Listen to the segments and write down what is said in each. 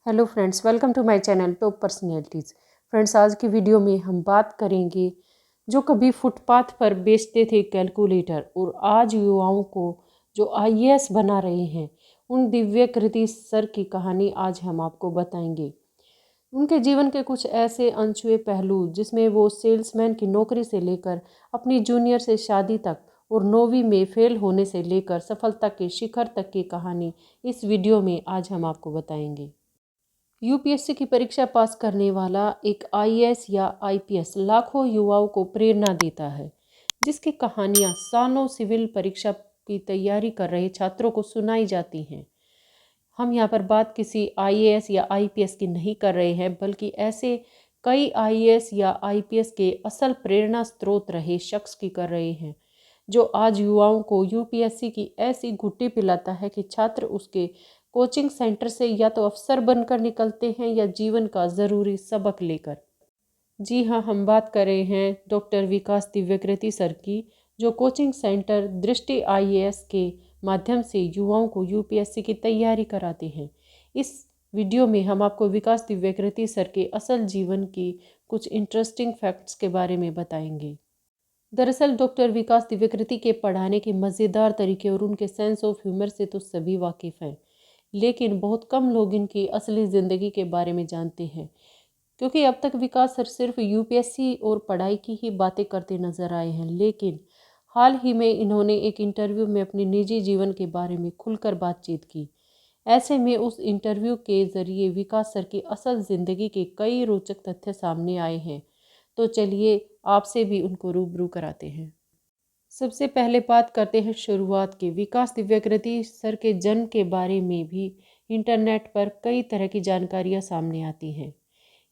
Hello friends, welcome to my channel top personalities. Friends, आज की video में हम बात करेंगे जो कभी फुटपाथ पर बेचते थे कैलकुलेटर और आज युवाओं को जो आईएएस बना रहे हैं, उन दिव्यकृति सर की कहानी आज हम आपको बताएंगे। उनके जीवन के कुछ ऐसे अनछुए पहलू जिसमें वो सेल्समैन की नौकरी से लेकर अपनी जूनियर से शादी तक और 9वीं में फेल होने से लेकर सफलता के शिखर तक की कहानी इस वीडियो में आज हम आपको बताएंगे। यूपीएससी की परीक्षा पास करने वाला एक आईएएस या आईपीएस लाखों युवाओं को प्रेरणा देता है, जिसकी कहानियां सालों सिविल परीक्षा की तैयारी कर रहे छात्रों को सुनाई जाती हैं। हम यहाँ पर बात किसी आईएएस या आईपीएस की नहीं कर रहे हैं, बल्कि ऐसे कई आईएएस या आईपीएस के असल प्रेरणा स्रोत रहे शख्स की कर रहे हैं, जो आज युवाओं को यूपीएससी की ऐसी घुट्टी पिलाता है कि छात्र उसके कोचिंग सेंटर से या तो अफसर बनकर निकलते हैं या जीवन का ज़रूरी सबक लेकर। जी हाँ, हम बात कर रहे हैं डॉक्टर विकास दिव्यकृति सर की, जो कोचिंग सेंटर दृष्टि आईएएस के माध्यम से युवाओं को यूपीएससी की तैयारी कराते हैं। इस वीडियो में हम आपको विकास दिव्यकृति सर के असल जीवन की कुछ इंटरेस्टिंग फैक्ट्स के बारे में बताएंगे। दरअसल डॉक्टर विकास दिव्यकृति के पढ़ाने के मज़ेदार तरीके और उनके सेंस ऑफ ह्यूमर से तो सभी वाकिफ़ हैं, लेकिन बहुत कम लोग इनकी असली ज़िंदगी के बारे में जानते हैं, क्योंकि अब तक विकास सर सिर्फ यूपीएससी और पढ़ाई की ही बातें करते नजर आए हैं। लेकिन हाल ही में इन्होंने एक इंटरव्यू में अपने निजी जीवन के बारे में खुलकर बातचीत की। ऐसे में उस इंटरव्यू के ज़रिए विकास सर की असल ज़िंदगी के कई रोचक तथ्य सामने आए हैं। तो चलिए आपसे भी उनको रूबरू कराते हैं। सबसे पहले बात करते हैं शुरुआत के। विकास दिव्यकृति सर के जन्म के बारे में भी इंटरनेट पर कई तरह की जानकारियां सामने आती हैं।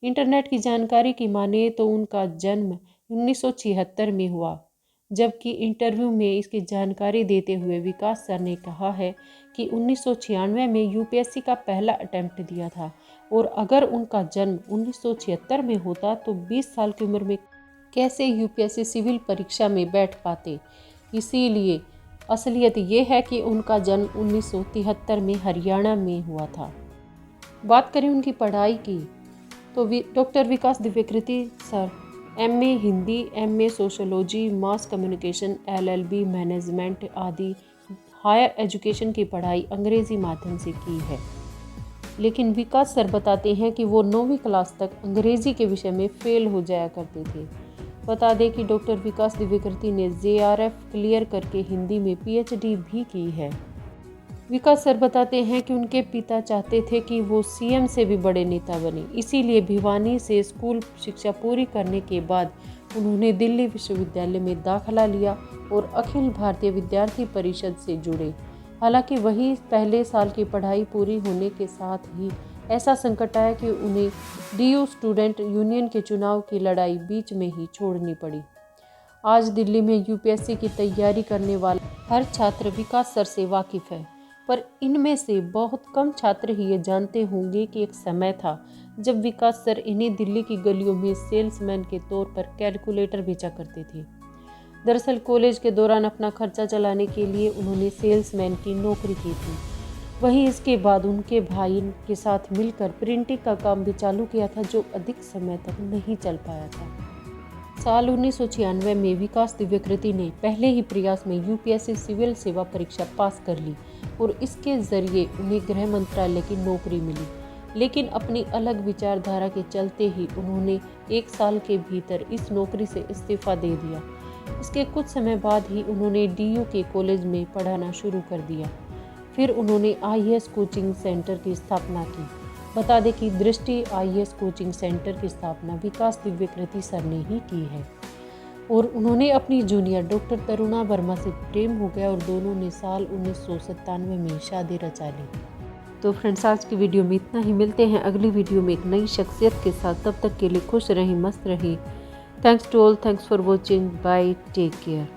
इंटरनेट की जानकारी की माने तो उनका जन्म 1976 में हुआ, जबकि इंटरव्यू में इसकी जानकारी देते हुए विकास सर ने कहा है कि 1996 में यूपीएससी का पहला अटेम्प्ट दिया था, और अगर उनका जन्म 1976 में होता तो 20 साल की उम्र में कैसे यूपीएससी सिविल परीक्षा में बैठ पाते। इसीलिए असलियत ये है कि उनका जन्म 1973 में हरियाणा में हुआ था। बात करें उनकी पढ़ाई की तो doctor Vikas Divyakirti sir MA Hindi, MA sociology, mass communication, LLB, management आदि हायर एजुकेशन की पढ़ाई अंग्रेज़ी माध्यम से की है। लेकिन विकास सर बताते हैं कि वो 9वीं क्लास तक अंग्रेज़ी के विषय में फेल हो जाया करते थे। बता दें कि डॉक्टर विकास दिव्यकृति ने जेआरएफ क्लियर करके हिंदी में पीएचडी भी की है। विकास सर बताते हैं कि उनके पिता चाहते थे कि वो सीएम से भी बड़े नेता बने, इसीलिए भिवानी से स्कूल शिक्षा पूरी करने के बाद उन्होंने दिल्ली विश्वविद्यालय में दाखिला लिया और अखिल भारतीय विद्यार्थी परिषद से जुड़े। हालांकि वही पहले साल की पढ़ाई पूरी होने के साथ ही ऐसा संकट आया कि उन्हें डीयू स्टूडेंट यूनियन के चुनाव की लड़ाई बीच में ही छोड़नी पड़ी। आज दिल्ली में यूपीएससी की तैयारी करने वाला हर छात्र विकास सर से वाकिफ़ है, पर इनमें से बहुत कम छात्र ही ये जानते होंगे कि एक समय था जब विकास सर इन्हीं दिल्ली की गलियों में सेल्समैन के तौर पर कैलकुलेटर बेचा करते थे। दरअसल कॉलेज के दौरान अपना खर्चा चलाने के लिए उन्होंने सेल्समैन की नौकरी की थी। वहीं इसके बाद उनके भाई के साथ मिलकर प्रिंटिंग का काम भी चालू किया था, जो अधिक समय तक नहीं चल पाया था। साल 1996 में विकास दिव्यकृति ने पहले ही प्रयास में यूपीएससी सिविल सेवा परीक्षा पास कर ली और इसके जरिए उन्हें गृह मंत्रालय की नौकरी मिली। लेकिन अपनी अलग विचारधारा के चलते ही उन्होंने 1 साल के भीतर इस नौकरी से इस्तीफा दे दिया। इसके कुछ समय बाद ही उन्होंने डीयू के कॉलेज में पढ़ाना शुरू कर दिया। फिर उन्होंने आईएएस कोचिंग सेंटर की स्थापना की। बता दें कि दृष्टि आईएएस कोचिंग सेंटर की स्थापना विकास दिव्यकृति सर ने ही की है, और उन्होंने अपनी जूनियर डॉक्टर तरुणा वर्मा से प्रेम हो गया और दोनों ने साल 1997 में शादी रचा ली। तो फ्रेंड्स, आज की वीडियो में इतना ही। मिलते हैं अगली वीडियो में एक नई शख्सियत के साथ। तब तक के लिए खुश रहें, मस्त रहें। Thanks to all, thanks for watching, bye, take care.